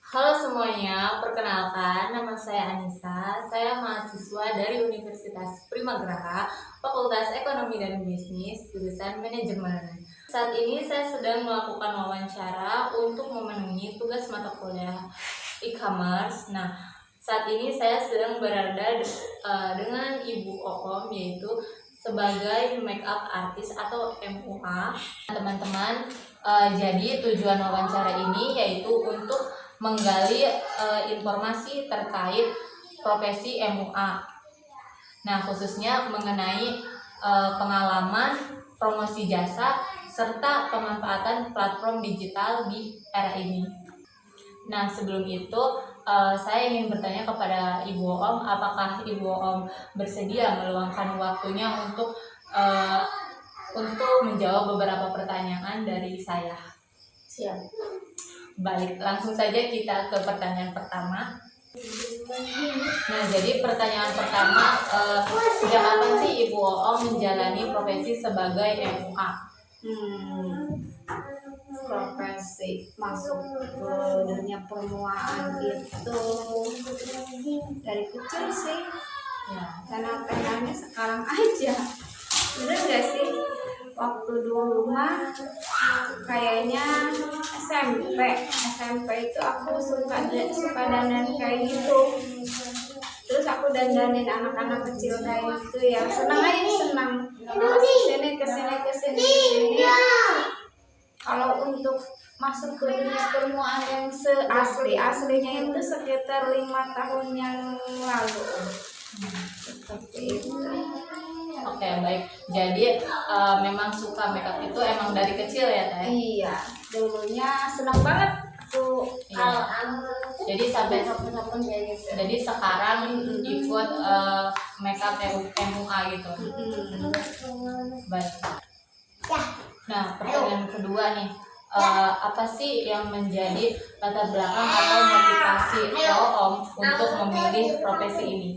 Halo semuanya, perkenalkan nama saya Anissa. Saya mahasiswa dari Universitas Primagraha, Fakultas Ekonomi dan Bisnis, jurusan Manajemen. Saat ini saya sedang melakukan wawancara untuk memenuhi tugas mata kuliah e-commerce. Nah, saat ini saya sedang berada dengan Ibu Oom, yaitu sebagai makeup artist atau MUA. Teman-teman, jadi tujuan wawancara ini yaitu untuk menggali informasi terkait profesi MUA. Nah, khususnya mengenai pengalaman promosi jasa serta pemanfaatan platform digital di era ini. Nah, sebelum itu saya ingin bertanya kepada Ibu Om, apakah Ibu Om bersedia meluangkan waktunya untuk menjawab beberapa pertanyaan dari saya? Siap. Baik, langsung saja kita ke pertanyaan pertama. Nah, jadi pertanyaan pertama, sejak kapan sih Ibu Om menjalani profesi sebagai MUA? Profesi masuk ke dunia permuaan itu dari kecil sih, Ya, karena pengennya sekarang aja. Bener gak sih? Waktu dulu mah kayaknya SMP itu aku suka dandan kayak gitu. Terus aku dandanin anak-anak kecil kayak gitu ya. Senang aja, senang. Kesini. Kalau untuk masuk ke dunia permuaan yang aslinya itu sekitar 5 tahun yang lalu. Seperti itu. Oke, baik. Jadi memang suka makeup itu emang dari kecil ya, Teh? Iya, dulunya senang banget aku. Iya. Jadi sampai Sabun kayak gitu. jadi sekarang ikut makeup MUA gitu. Baik. Nah, pertanyaan kedua nih, apa sih yang menjadi latar belakang atau motivasi Om untuk memilih profesi ini?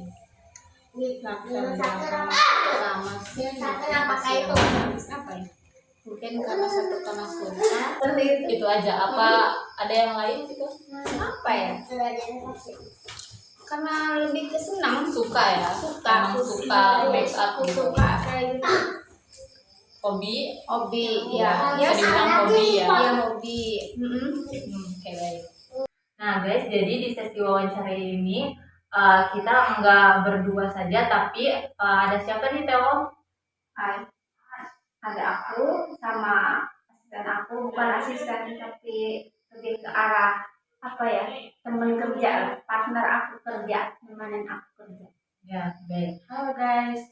Latar belakang pertama sih motivasi yang apa ya? Mungkin karena suka. Itu aja. Apa ada yang lain gitu? Apa ya? Karena lebih ke senang, Suka ya? suka make up aku gitu. suka kayak gitu. Hobi? Ya Bisa dibilang hobi ya? Iya, hobi. Oke, baik. Nah guys, jadi di sesi wawancara ini kita nggak berdua saja, tapi ada siapa nih Teo? Hai, ada aku sama asisten aku, bukan asisten tapi lebih ke arah apa ya, teman kerja, partner aku kerja, nemenin aku kerja. Ya, baik. Halo guys.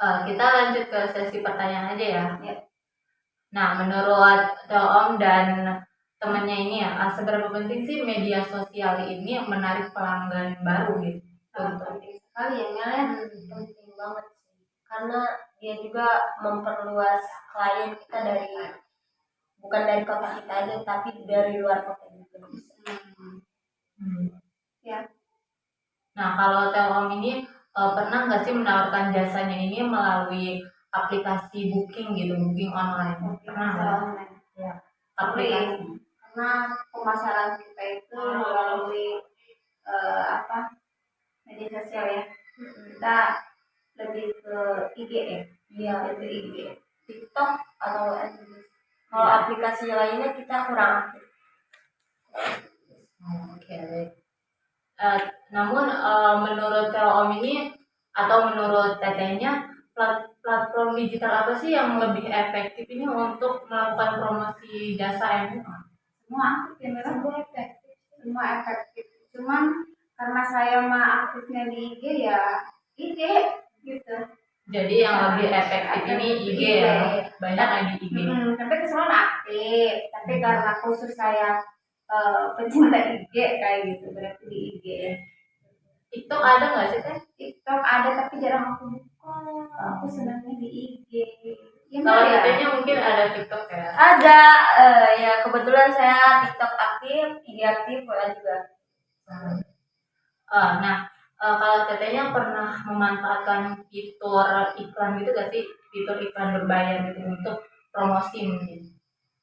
Kita lanjut ke sesi pertanyaan aja ya. Ya. Nah, menurut Teo dan temannya ini ya, seberapa penting sih media sosial ini menarik pelanggan baru gitu? Penting sekali ya, Mel. Penting banget sih, karena dia juga memperluas klien kita bukan dari kota kita aja, tapi dari luar kota juga bisa. Ya. Nah, kalau Telkom ini pernah nggak sih menawarkan jasanya ini melalui aplikasi booking gitu, booking online? Pernah nggak? Online. Ya, aplikasi. Karena pemasaran kita itu melalui media sosial ya. Kita lebih ke IG ya. Iya, lebih IG. TikTok atau kalau aplikasi lainnya kita kurang aktif. Oke, baik. Namun menurut Telkom ini atau menurut tetenya platform digital apa sih yang lebih efektif ini untuk melakukan promosi jasa MUA? Semua aktif ya, memang semua efektif. Cuman karena saya mah aktifnya di IG ya IG gitu. Jadi yang lebih efektif ini IG ya, banyak yang di IG. Tapi keseluruhan aktif, tapi karena khusus saya pencinta IG kayak gitu, berarti di IG ya. TikTok ada nggak sih Teh? TikTok ada tapi jarang aku buka. Aku senangnya di IG. Ya, kalau ya? Tetenya mungkin ada TikTok ya? Ada, ya kebetulan saya TikTok aktif, IG aktif, WA juga. Nah, kalau Tetenya pernah memanfaatkan fitur iklan gitu gak sih? Fitur iklan berbayar gitu untuk promosi mungkin?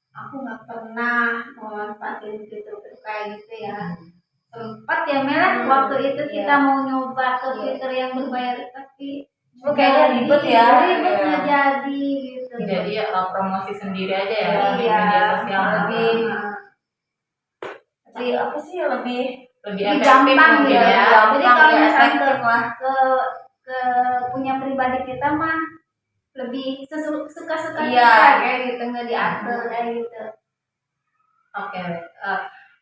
Aku nggak pernah memanfaatkan bikin fitur kayak gitu ya. Sempat ya Mel, waktu itu kita mau nyoba ke fitur yang berbayar tapi kayaknya ribet ya. Ribet nggak jadi gitu. Jadi promosi sendiri aja ya di Iya, media sosial lebih lebih apa sih lebih efektif gampang mungkin ya. ya. Jadi kalau ya, misalnya efektif lah. ke punya pribadi kita mah lebih suka-suka Iya. kita kayak gitu, nggak diatur kayak gitu. Oke.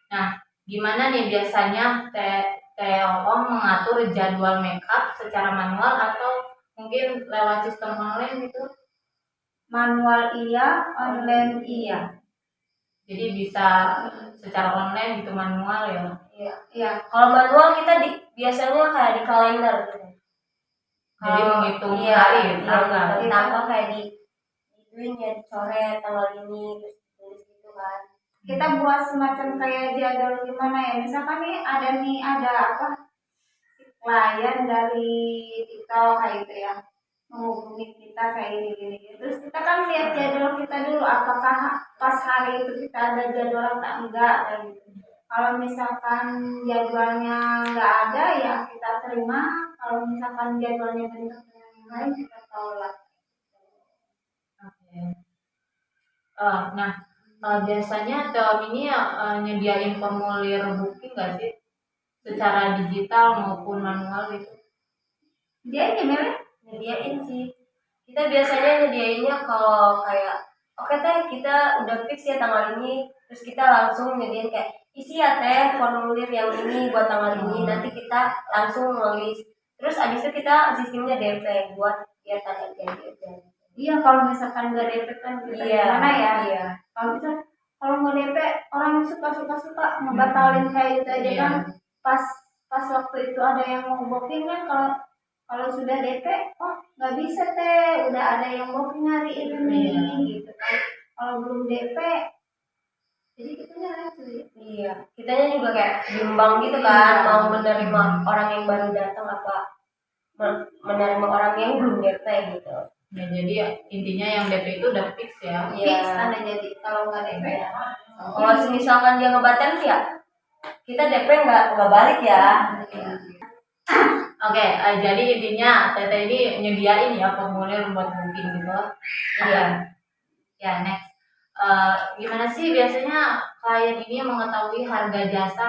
Nah, gimana nih biasanya Teh Om mengatur jadwal makeup secara manual atau mungkin lewat sistem online gitu? Manual iya, online iya. Jadi bisa secara online gitu manual ya. Iya. Kalau manual kita biasanya kayak di kalender gitu. Jadi menghitung iya, hari tanggal. Iya. Tanggal kayak ituin ya dicoret tanggal ini terus tulis gitu kan. Kita buat semacam kayak jadwal gimana ya, misalkan nih ada apa klien dari TikTok kayak gitu ya, menghubungi kita kayak gini. Terus kita kan lihat jadwal kita dulu, apakah pas hari itu kita ada jadwal atau enggak kayak gitu. Kalau misalkan jadwalnya nggak ada ya kita terima, kalau misalkan jadwalnya bentuk dengan yang lain kita tolak. Oke. Nah, biasanya Telkom ini nyediain formulir booking nggak sih? Secara digital maupun manual gitu? Dia ini Mel, Nyediain sih. Kita biasanya nyediainnya kalau kayak oke teh kita udah fix ya tanggal ini, terus kita langsung nyediain kayak isi ya teh formulir yang ini buat tanggal ini, nanti kita langsung nulis. Terus abis itu kita sistemnya DP buat biar tanda jadi. iya kalau misalkan nggak DP kan kita gimana ya? Iya. Kalau nggak DP orang suka ngebatalin kayak gitu aja Iya. kan. Pas waktu itu ada yang mau booking kan, kalau sudah DP oh nggak bisa teh, udah ada yang booking hari ini Iya. gitu kan. Kalau belum DP jadi kitanya langsung. Iya, kitanya juga kayak bimbang gitu kan, mau menerima orang yang baru datang apa menerima orang yang belum DP gitu. Ya, jadi intinya yang DP itu udah fix ya. Fix ada jadi kalau nggak DP ya. Kalau misalkan dia ngebatalin ya kita DP nggak balik ya. Oke, jadi intinya Teteh ini nyediain ya formulir buat booking gitu. Iya. Ya, next. Gimana sih biasanya klien ini mengetahui harga jasa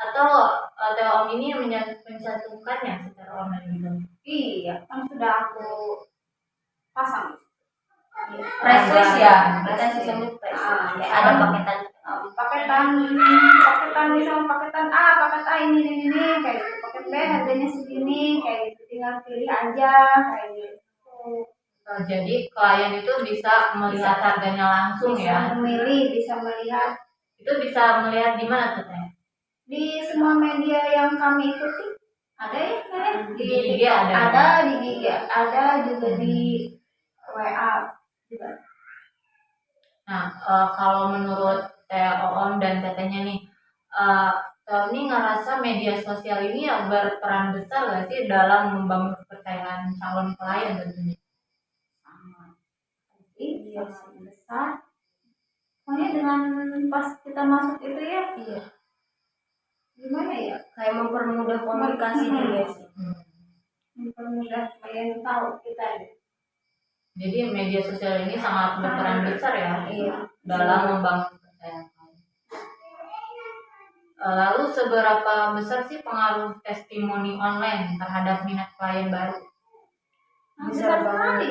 atau Telkom ini mencantumkannya secara online gitu? Iya kan sudah aku pasang. Price list ya, kita sistemnya price list. Kayak ada paketan. paketan misalnya paketan A, paket A ini kayak gitu, paket B harganya segini kayak gitu, tinggal pilih aja kayak gitu. Jadi klien itu bisa melihat harganya langsung Bisa ya. memilih, bisa melihat Itu bisa melihat di mana tuh Teh? di semua media yang kami ikuti. Ada ya kan? Di IG ada. Ada di IG, ada juga di WA juga. Nah, kalau menurut Teh Om dan Tetehnya nih, Teh ini ngerasa media sosial ini ya berperan besar gak sih dalam membangun kepercayaan calon klien tentunya? Iya besar. Pokoknya dengan pas kita masuk itu ya, Iya. gimana ya? Kayak mempermudah komunikasi juga sih. Mempermudah klien tahu kita ya. Jadi media sosial ini sangat berperan besar ya Iya. dalam membangun kepercayaan klien. Lalu seberapa besar sih pengaruh testimoni online terhadap minat klien baru? Besar sekali,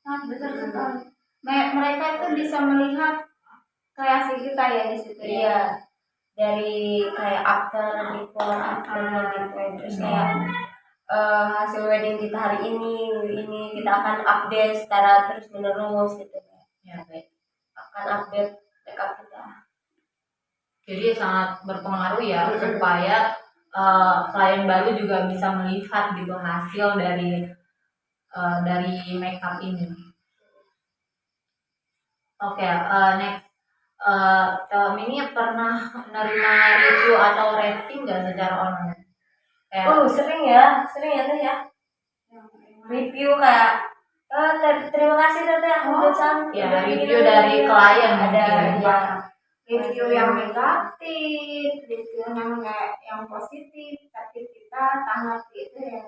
sangat besar sekali. Mereka itu bisa melihat kreasi kita ya di situ. Iya. Dari kayak after gitu, terus kayak hasil wedding kita hari ini kita akan update secara terus menerus gitu. Ya, baik. Akan update makeup kita. Jadi sangat berpengaruh ya supaya klien baru juga bisa melihat gitu hasil dari makeup ini. Oke, next. Telkom ini pernah menerima review atau rating nggak secara online? Sering ya tuh ya. Review kayak terima kasih teteh aku udah Ya, review dari klien ada mungkin. ya. review yang negatif, review yang enggak yang positif, tapi kita tanggapi itu ya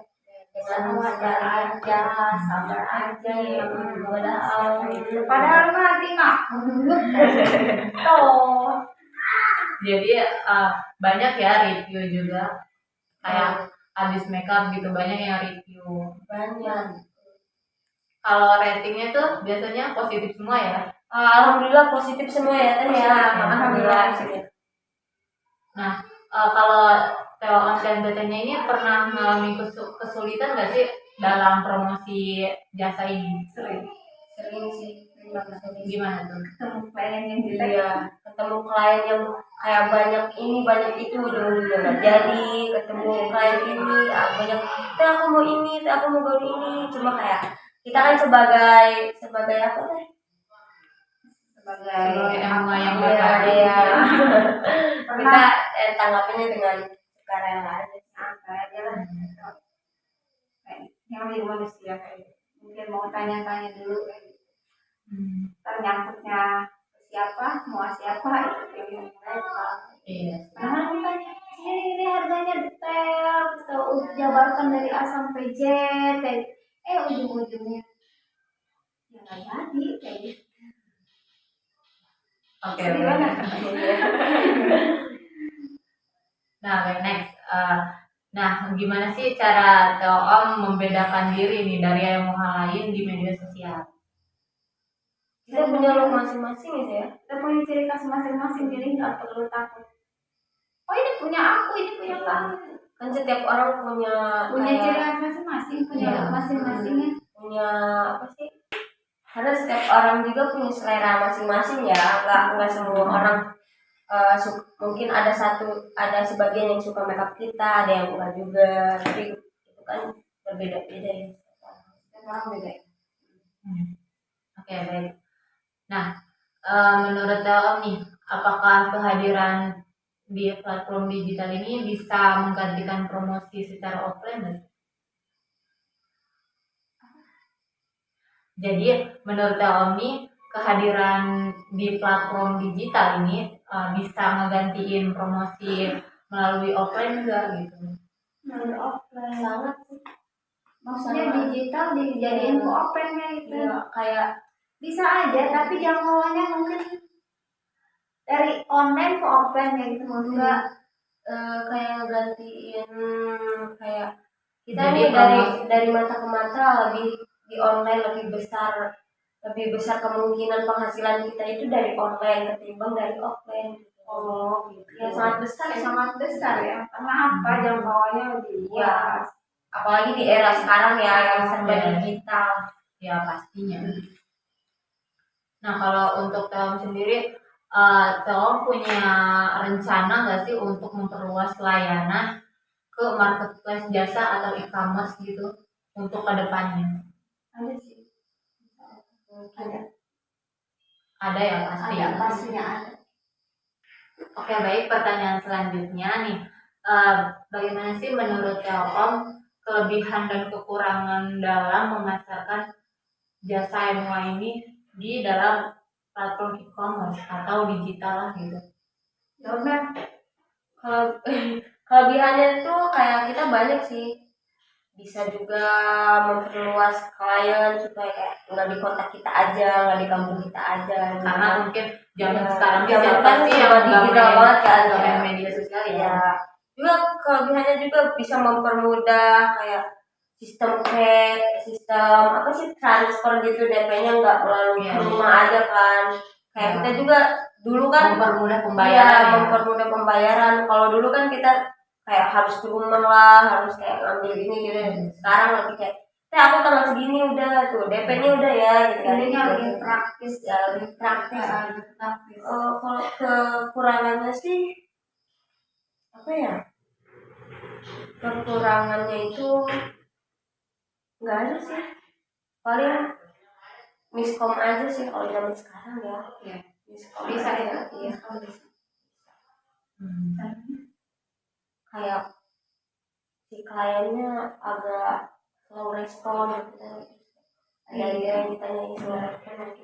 dengan wajar aja, sabar aja, padahal mah hati nggak tuh. Jadi banyak ya review juga kayak habis makeup gitu, banyak yang review. banyak. Kalau ratingnya tuh biasanya positif semua ya. Alhamdulillah positif semua ya Teh ya. Alhamdulillah. Nah, kalau Teo dan Tetenya ini pernah mengalami kesulitan nggak sih dalam promosi jasa ini? Sering sering banget. Gimana tuh? ketemu klien yang jelek. Iya, ketemu klien yang kayak banyak ini banyak itu ujung-ujungnya nggak jadi. Ketemu klien ini banyak, Teh aku mau ini, Teh aku mau gaun ini. Cuma kayak kita kan sebagai apa Teh? Sebagai emang yang Iya, bakal iya. Kita pernah tanggapinya dengan sukarela aja. apa aja lah. Yang di manusia kayak gitu. Mungkin mau tanya-tanya dulu kayak gitu. Ternyangkutnya siapa, mau siapa itu pilihan mereka. Iya. Nah, tanya ini harganya detail, atau jabarkan dari A sampai Z, kayak ujung-ujungnya ya nggak jadi kayak gitu. Oke. Sedih banget. Nah, next. Nah, gimana sih cara Teo Om membedakan diri nih dari yang lain di media sosial? Kita punya look masing-masing ya Teh. Kita punya ciri khas masing-masing, jadi nggak perlu takut. Oh ini punya aku, ini punya kamu. Kan setiap orang punya kayak- Ciri khas masing-masing, punya Iya. look masing-masingnya. punya apa sih? Karena setiap orang juga punya selera masing-masing ya, nggak semua orang mungkin ada sebagian yang suka makeup kita, ada yang enggak juga, tapi itu kan berbeda-beda ya. Setiap orang beda. Oke, baik. Nah, menurut Teo nih, apakah kehadiran di platform digital ini bisa menggantikan promosi secara offline nggak? Jadi, menurut Teo nih, kehadiran di platform digital ini bisa ngegantiin promosi melalui offline enggak gitu? Melalui offline. Sangat sih. Maksudnya Sangat. digital dijadiin ke offline gitu. Iya, kayak Bisa aja, tapi jangkauannya mungkin dari online ke offline ya gitu enggak kayak ngegantiin kayak kita Jadi nih promosi- dari mata ke mata lebih di online lebih besar kemungkinan penghasilan kita itu dari online ketimbang dari offline. Oh gitu. Ya sangat besar ya. Sangat besar ya. Karena apa jangkauannya lebih luas. Apalagi di era sekarang ya yang serba Ya. digital. Ya pastinya. Nah, kalau untuk Telkom sendiri, Telkom punya rencana nggak sih untuk memperluas layanan ke marketplace jasa atau e-commerce gitu untuk kedepannya? Ada sih. Ada. Ada ya pasti. Ada pastinya ada. Oke, baik. Pertanyaan selanjutnya nih, bagaimana sih menurut Telkom kelebihan dan kekurangan dalam memasarkan jasa MUA ini di dalam platform e-commerce atau digital lah gitu? Jawabnya Kalau kelebihannya tuh kayak kita banyak sih, bisa juga memperluas klien supaya kayak nggak di kota kita aja, nggak di kampung kita aja. Karena mungkin zaman Ya, sekarang zaman siapa kan sih serba yang nggak digital main- banget kan, nggak ya. main media sosial ya? Ya, juga kelebihannya juga bisa mempermudah kayak sistem apa sih transfer gitu, DP-nya nggak melalui Iya, rumah aja kan. Kayak Ya. kita juga dulu kan Mempermudah pembayaran iya, ya? mempermudah pembayaran. Kalau dulu kan kita kayak harus ke rumah lah, harus kayak ngambil ini gitu. Sekarang lebih kayak, aku tanggal segini udah tuh, DP-nya udah ya gitu kan. intinya lebih praktis, Ya, lebih praktis. lebih praktis. Kalau kekurangannya sih apa ya? Kekurangannya itu nggak ada sih. Paling miskom aja sih kalau zaman sekarang ya. Ya. Miskom Bisa aja, ya. iya. Kayak si kliennya agak slow respon gitu. ada yang ditanyain ya.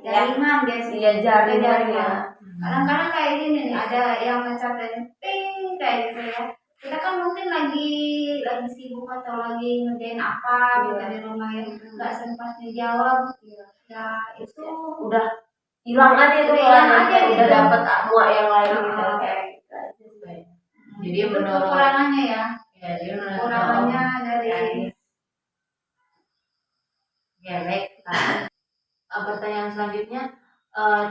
Jaringan dia sih. Iya, jaringan ya. Jaringan. Kadang-kadang kayak gini nih, ada yang mencatatnya ping kayak gitu ya. Kita kan mungkin lagi sibuk atau lagi ngerjain apa gitu di rumah ya, nggak sempat dijawab. Ya itu Udah hilang aja tuh Hilang kan, aja udah gitu. dapat muak yang lain gitu. Ah, Kayak gitu aja. Jadi itu menurut kekurangannya ya, ya, jadi menurut kekurangannya dari ya baik. Pertanyaan selanjutnya,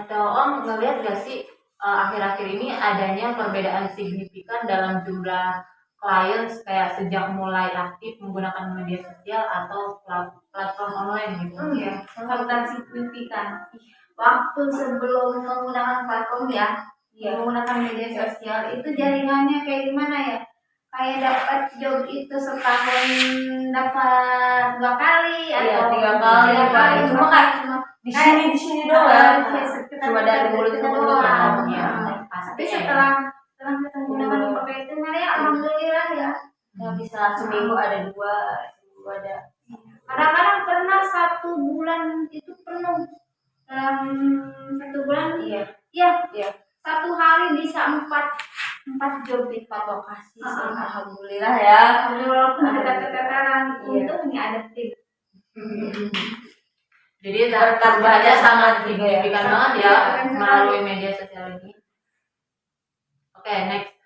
Teo Om ngelihat gak sih akhir-akhir ini adanya perbedaan signifikan dalam jumlah klien kayak sejak mulai aktif menggunakan media sosial atau platform online gitu? ya sangat signifikan. Waktu sebelum menggunakan platform ya, menggunakan media sosial itu jaringannya kayak gimana ya? Kayak dapat job itu setahun dapat 2 kali atau 3 kali, 3 kali, cuma kayak di sini doang. Cuma dari mulut ke mulut doang. ya. Tapi setelah kita menggunakan pakai itu, ya alhamdulillah ya. Ya bisa seminggu ada 2, seminggu ada. Kadang-kadang pernah 1 bulan itu penuh. Dalam 1 bulan, Iya. 1 hari bisa 4 job di 4 lokasi. Alhamdulillah ya. Walaupun kita keteteran, untungnya ada tim. Jadi tambahannya sangat signifikan banget ya Signifikan melalui media sosial ini. Oke, next.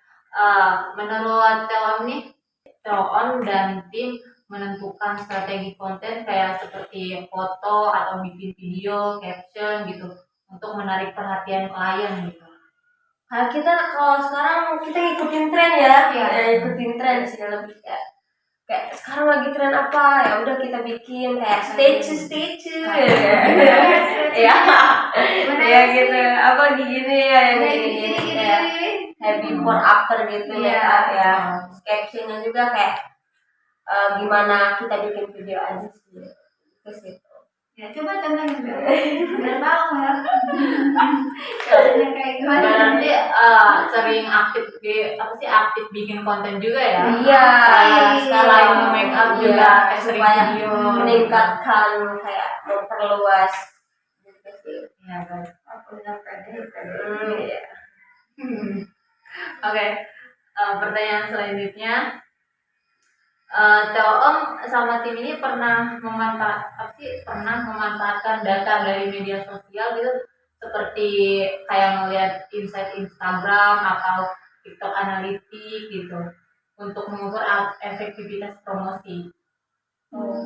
Menurut Teo nih, Teo dan tim menentukan strategi konten kayak seperti foto atau bikin video, caption gitu untuk menarik perhatian klien gitu. Nah, kalau sekarang kita ngikutin tren ya, Iya. Ikutin tren sih lebih kayak sekarang lagi tren apa ya udah kita bikin kayak stage ya ya gitu apa gini ya yang gini kayak before after gitu ya captionnya juga kayak gimana kita bikin video aja sih terus gitu. Ya coba contohnya biar tahu ya. Caranya kayak gimana? Berarti sering aktif bikin konten juga ya? Iya, Selain make up juga sering supaya video meningkatkan kayak memperluas gitu sih. Ya, baik. Aku udah pede. Iya. Oke, pertanyaan selanjutnya, Teo Om sama tim ini pernah memanfaatkan data dari media sosial gitu, seperti kayak ngelihat insight Instagram atau TikTok analitik gitu, untuk mengukur efektivitas promosi.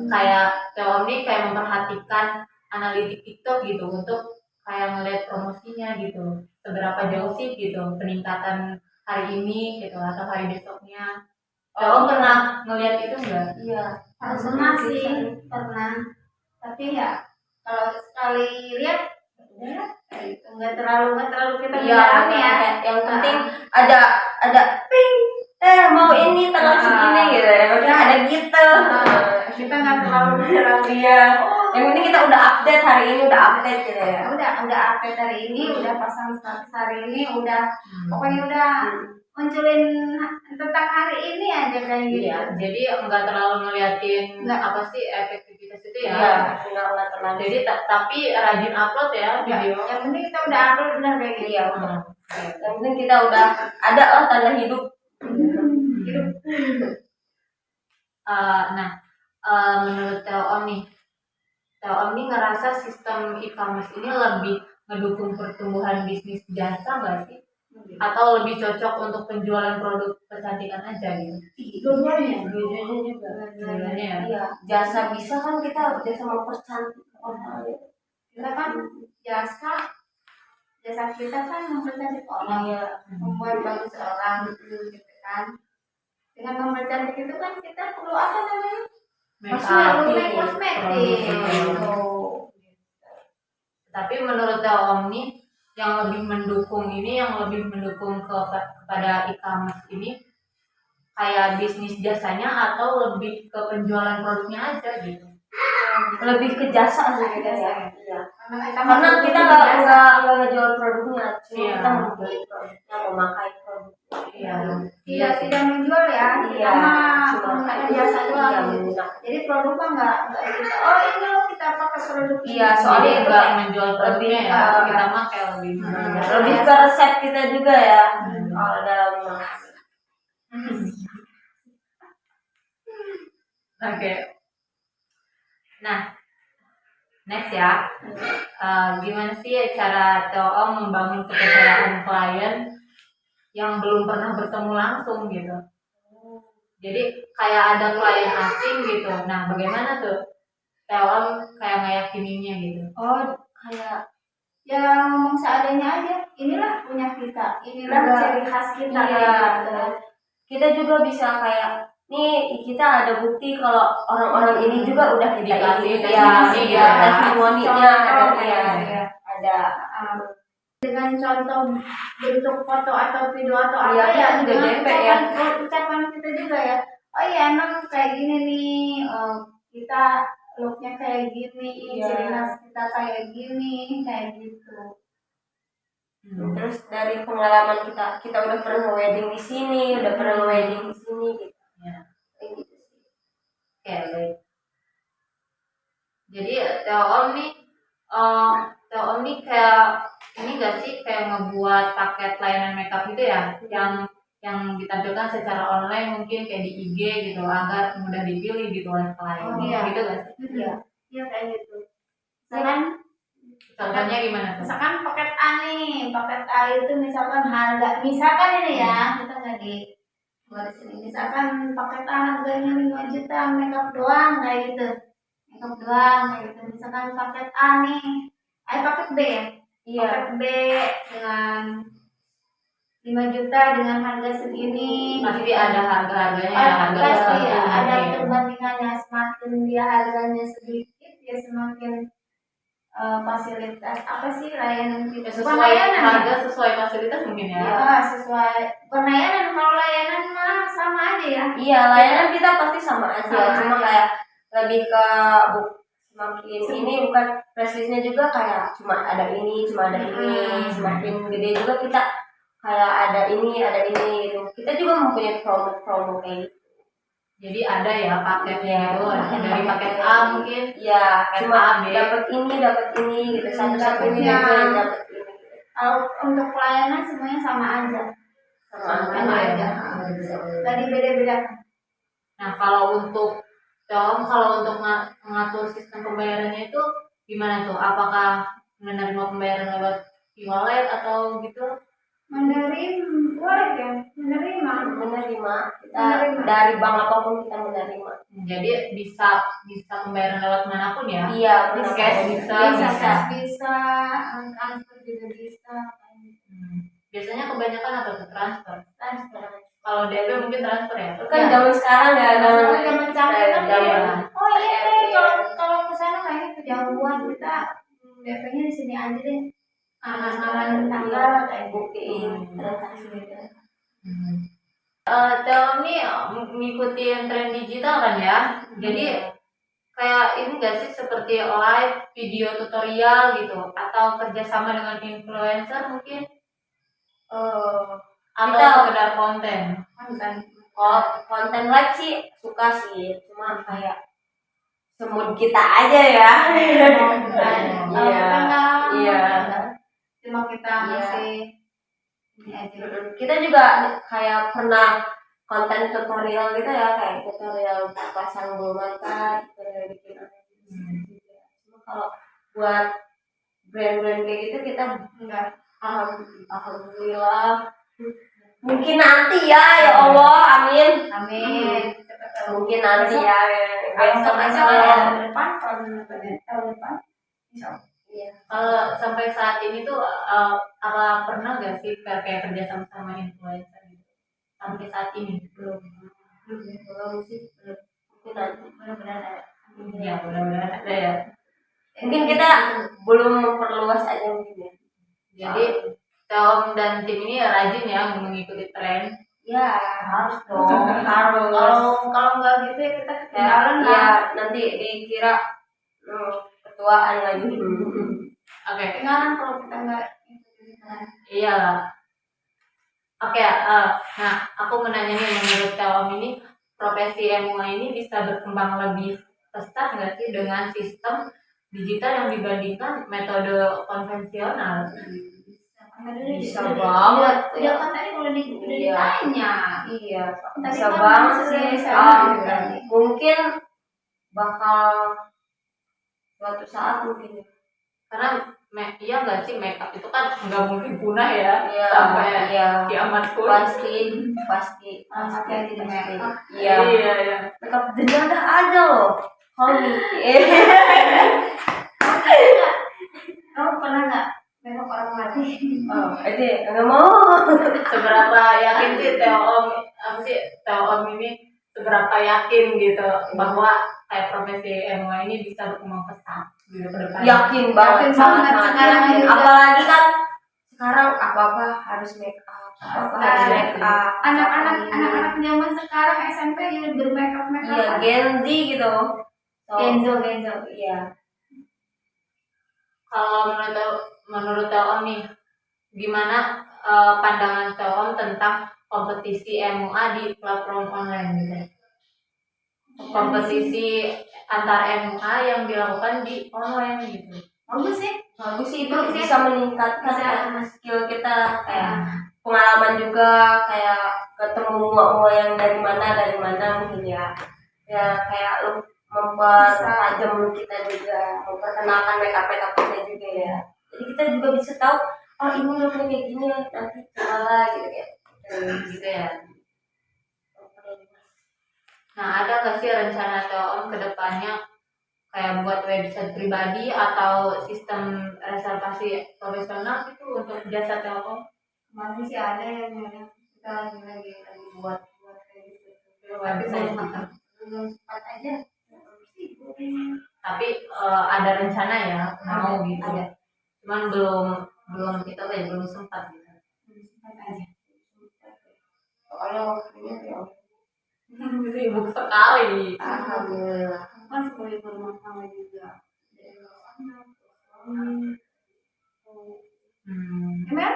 Kayak Teo Om ini kayak memperhatikan analitik TikTok gitu untuk kayak ngelihat promosinya gitu, seberapa jauh sih gitu peningkatan hari ini gitu atau hari besoknya. Teo pernah ngelihat itu enggak? Iya. Pernah sih, pernah. Tapi ya kalau sekali lihat udah nggak terlalu kita dalami ya. Yang penting ada ping mau ini tanggal segini gitu ya. Maksudnya ada gitu. Kita nggak terlalu dalami. Iya. Yang penting kita udah update hari ini udah update gitu ya. Udah update hari ini, udah pasang status hari ini, pokoknya udah munculin tentang hari ini aja kayak gitu. Iya, jadi enggak terlalu ngeliatin apa sih efektivitas itu ya. Iya, enggak terlalu. Jadi tapi rajin upload ya video. Yang penting kita udah upload udah kayak gitu. Iya, yang penting kita udah ada tanda hidup. Menurut Teo Om nih ngerasa sistem e-commerce ini lebih mendukung pertumbuhan bisnis jasa nggak sih? Atau lebih cocok untuk penjualan produk kecantikan aja gitu? Dua-duanya juga. Dua-duanya ya? Iya, jasa bisa kan kita jasa mempercantik orang. Kita kan jasa kita kan mempercantik orang ya, membuat bagus orang gitu kan. Dengan mempercantik itu kan kita perlu apa namanya? Make kosmetik. Tapi menurut Teo Om nih yang lebih mendukung kepada e-commerce ini kayak bisnis jasanya atau lebih ke penjualan produknya aja gitu? Lebih ke jasa sih kita ya. Iya. Karena kita nggak ngejual produknya, cuma kita membeli produknya, memakai produknya. Iya. Tidak menjual ya. Iya. Cuma menggunakan jasa doang. Iya, Gitu. menggunakan. Jadi produknya nggak kita, oh ini loh kita pakai produk ini. Iya, soalnya Jadi itu nggak kayak menjual lebih produknya ya, ke- kita mah kayak lebih lebih ke resep kita juga ya. Hmm. Kalau dalam memasak. Oke. Nah, next ya. Gimana sih cara TOM membangun kepercayaan klien yang belum pernah bertemu langsung gitu? Jadi kayak ada klien asing gitu. Nah, bagaimana tuh TOM kayak ngeyakininya gitu? Oh kayak ya ngomong seadanya aja. Inilah punya kita. Inilah Enggak. ciri khas kita. Iya, kayak gitu. kita juga bisa kayak nih kita ada bukti kalau orang-orang ini juga udah kita Dikasih ini testimoni ya, ya. testimoninya ada Contoh, kayak ya. ada Dengan contoh bentuk foto atau video atau Iya, apa kita ya juga dengan DP ya. ucapan kita juga ya. Oh iya emang kayak gini nih, kita looknya kayak gini, Iya. ciri khas kita kayak gini, kayak gitu. terus dari pengalaman kita udah pernah wedding di sini, udah pernah wedding di sini gitu. Ya. Kayak gitu sih. Oke, baik. Jadi TOM nih kayak ini gak sih kayak ngebuat paket layanan makeup gitu ya, yang ditampilkan secara online mungkin kayak di IG gitu agar mudah dipilih gitu oleh klien. Oh, iya. Gitu gak sih? Iya, iya kayak gitu. Misalkan Contohnya gimana tuh? misalkan paket A nih, paket A itu misalkan harga, misalkan ini ya, kita nggak di buat di sini. Misalkan paket A harganya 5 juta, makeup doang kayak gitu. Makeup doang kayak gitu. Misalkan paket A nih, paket B ya. Iya. Paket B dengan 5 juta dengan harga segini. Pasti ada harga-harganya ya, harga Pasti tertentu ya, ada mungkin. perbandingannya. Semakin dia harganya sedikit, dia semakin fasilitas apa sih layanan kita Ya, sesuai harga sesuai fasilitas mungkin ya. ya sesuai penayanan. Kalau layanan mah sama aja ya. Iya, layanan kita pasti sama aja, Sama cuma aja. kayak lebih ke semakin ini bukan prestisnya juga kayak cuma ada ini, semakin gede juga kita kayak ada ini gitu. Kita juga mempunyai promo kayak gitu. Jadi ada ya paketnya Iya. itu dari paket A mungkin. Iya, Paket cuma A, B. dapat ini gitu, satu-satunya Dapatnya. aja yang dapat ini. Kalau untuk pelayanan semuanya sama aja. Sama aja. Gak dibeda-bedakan. Nah, kalau untuk mengatur sistem pembayarannya itu gimana tuh? Apakah menerima pembayaran lewat e-wallet atau gitu? Menerima Kita dari bank apapun kita menerima. Jadi bisa pembayaran lewat manapun ya? Iya, Bisa benar. cash, bisa transfer juga bisa. Biasanya kebanyakan apa tuh? Transfer. Transfer. Kalau DP mungkin transfer ya? Itu kan zaman sekarang ya, Zaman canggih kan zaman iya. oh iya deh kalau ke sana kayaknya kejauhan kita DP-nya di sini aja deh. Amalan tanggal kayak buktiin transaksi gitu. Telkom nih ngikutin tren digital kan ya, jadi kayak ini gak sih seperti live video tutorial gitu atau kerjasama dengan influencer mungkin atau Kita- sekedar konten. Konten live sih suka sih, cuma kayak semut kita aja ya. Iya. Cuma kita Iya. masih ini aja. Kita juga kayak pernah konten tutorial gitu ya, kayak tutorial pasang bulu mata, tutorial bikin apa gitu. Cuma kalau buat brand-brand kayak gitu kita Enggak. alhamdulillah mungkin nanti ya Allah, amin. Amin. Mungkin nanti ya Besok aja ya. tahun depan, tahun depan. Insya Allah. Iya. Kalau sampai saat ini tuh apa pernah gak sih kayak kerja sama influencer gitu? Sampai saat ini Belum sih, belum. Mungkin nanti Benar-benar ada. ya, mudah-mudahan ada ya. mungkin kita belum memperluas aja mungkin ya. Jadi Telkom dan tim ini rajin ya mengikuti tren. Ya harus dong, harus. Kalau nggak gitu ya kita ketinggalan Ya, lah. nanti dikira ketuaan lagi. Oke, Ketinggalan kalau kita nggak ikutin tren. iyalah. Oke, nah aku mau nanya nih menurut Telkom ini profesi MUA ini bisa berkembang lebih pesat nggak sih dengan sistem digital yang dibandingkan metode konvensional? Bisa banget ya kan tadi udah ditanya. Iya, Tadi bisa kan banget sudah sih. ditanya. Mungkin bakal suatu saat mungkin ya. Karena iya nggak sih, makeup itu kan nggak mungkin punah ya Iya, sampai iya. kiamat pun. Pasti Pakai jadi makeup. Iya. Iya. Makeup denda ada loh. Homie. Kamu pernah nggak makeup orang mati? Oh, itu nggak mau. Seberapa yakin sih Teo Om ini seberapa yakin gitu bahwa kayak profesi MUA ini bisa berkembang pesat gitu ke depan? Yakin banget, Yakin banget sekarang yakin. ini. Apalagi kan sekarang apa-apa harus make up, apa harus make up. Anak-anak zaman sekarang SMP yang bermakeup Iya, Gen Z gitu. So, Genzo. Iya. Kalau menurut Teo Om nih, gimana pandangan Teo Om tentang kompetisi MUA di platform online gitu? Kompetisi antar MUA yang dilakukan di online gitu. Bagus sih. Bagus sih, itu Bagus ya. bisa meningkatkan Bisa. kan skill kita, kayak pengalaman juga, kayak ketemu mua yang dari mana mungkin ya kayak lu mempertajam look kita juga, memperkenalkan makeup kita juga ya, jadi kita juga bisa tahu oh ini looknya kayak gini nanti coba gitu ya. Gitu ya. Nah, ada nggak sih rencana Teo Om ke depannya kayak buat website pribadi atau sistem reservasi profesional gitu untuk jasa Teo Om? Kemarin sih ada yang kita lagi buat kayak gitu. Website gitu. Belum sempat aja. Tapi ada rencana ya mau gitu. Ada. Cuman belum kita belum sempat gitu. Belum sempat aja. Soalnya waktunya ya Sibuk sekali. alhamdulillah. Kan sebagai berumah tangga juga. Dari anak, suami. Emang?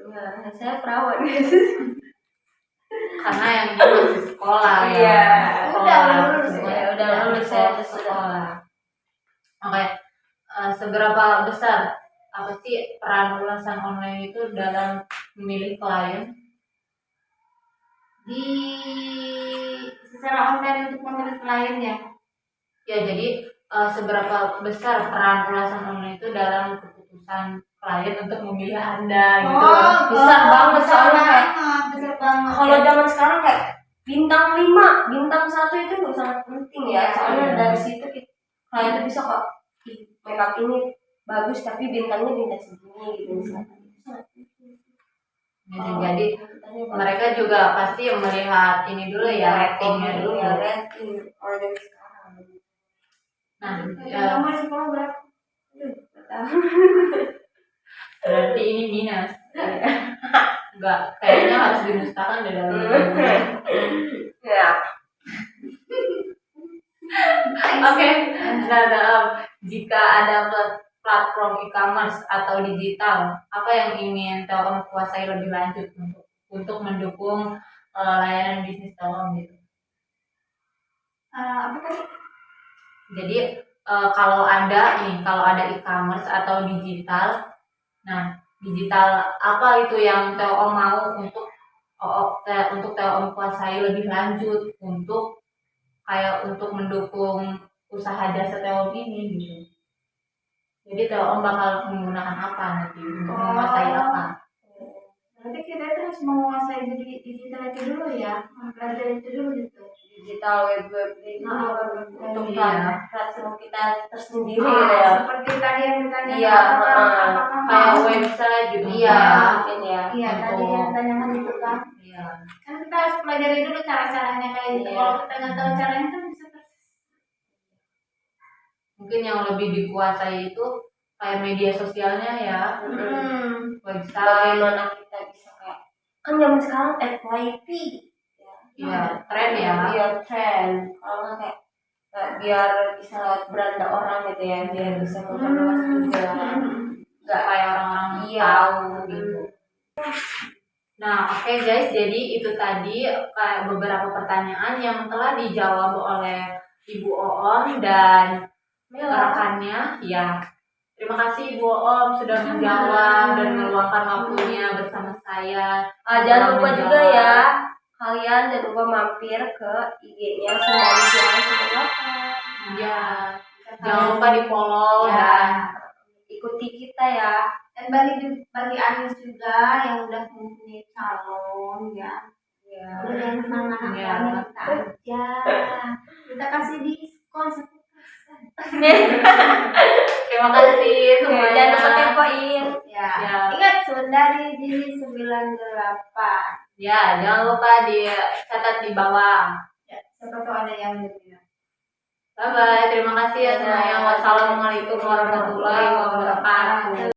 Nah, saya perawat Karena yang ini masih sekolah ya. Iya. Udah lulus Semuanya ya, udah lulus ya, sekolah. Oke, seberapa besar apa sih peran lulusan online itu dalam memilih klien? Di secara online untuk memilih klien ya. Ya, jadi seberapa besar peran lulusan online itu dalam keputusan klien untuk memilih Anda gitu? Besar banget, soalnya kayak besar banget. kalau zaman sekarang kayak bintang 5, bintang 1 itu sangat penting ya. Soalnya dari situ klien itu bisa kok makeup ini bagus tapi bintangnya bintang segini gitu misalkan. Jadi mereka juga pasti melihat ini dulu ya, ratingnya dulu. Ya, rating kalau dari sekarang. Nah, Kamu di sekolah berapa? berarti ini minus. Enggak, kayaknya harus dimusnahkan dari dalam. Ya. Oke, nah, jika ada platform e-commerce atau digital, apa yang ingin Telkom kuasai lebih lanjut untuk mendukung layanan bisnis Telkom gitu? Apa tadi? Jadi kalau ada e-commerce atau digital, nah digital apa itu yang Telkom mau untuk Telkom kuasai lebih lanjut untuk mendukung usaha jasa Telkom ini gitu. Jadi Telkom bakal menggunakan apa nanti untuk menguasai apa? Berarti kita itu harus menguasai digital itu dulu ya, mempelajari itu dulu gitu. Digital web itu untuk platform kita tersendiri Ah, gitu ya. Seperti tadi yang ditanya Iya, apakah Kayak mau? website gitu. Iya, mungkin ya. Iya, tadi yang ditanyakan itu kan. Iya. Kan kita harus pelajari dulu cara-caranya kayak gitu. Iya. Kalau kita nggak tahu caranya kan bisa Mungkin yang lebih dikuasai itu kayak media sosialnya ya, website. Bagaimana kita bisa kayak kan zaman sekarang FYP. Iya, tren ya. Iya, tren. Kalau nggak kayak biar bisa lewat beranda orang gitu ya, biar bisa memperluas juga. Nggak kayak orang-orang Iya. tahu gitu. Nah, oke guys, jadi itu tadi kayak beberapa pertanyaan yang telah dijawab oleh Ibu Oom dan rekannya. Ya, terima kasih Ibu Oom sudah menjawab dan meluangkan waktunya bersama saya. Jangan lupa Menjawab. juga ya, kalian jangan lupa mampir ke IG-nya Sundari Siaran 98. Ya, jangan lupa di follow Ya. dan Ikuti kita ya. Dan bagi Anis juga yang udah mempunyai calon ya. Ya. Udah jangan kemana-mana, Ya. kita aja. Kita kasih diskon 1%. terima kasih semuanya. Jangan lupa kepoin. Ya. Ya. Ingat Sundari Dini 98. Ya, jangan lupa dicatat di bawah. Ya, siapa tahu ada yang lebih. Bye bye, terima kasih ya semuanya. Wassalamualaikum warahmatullahi wabarakatuh.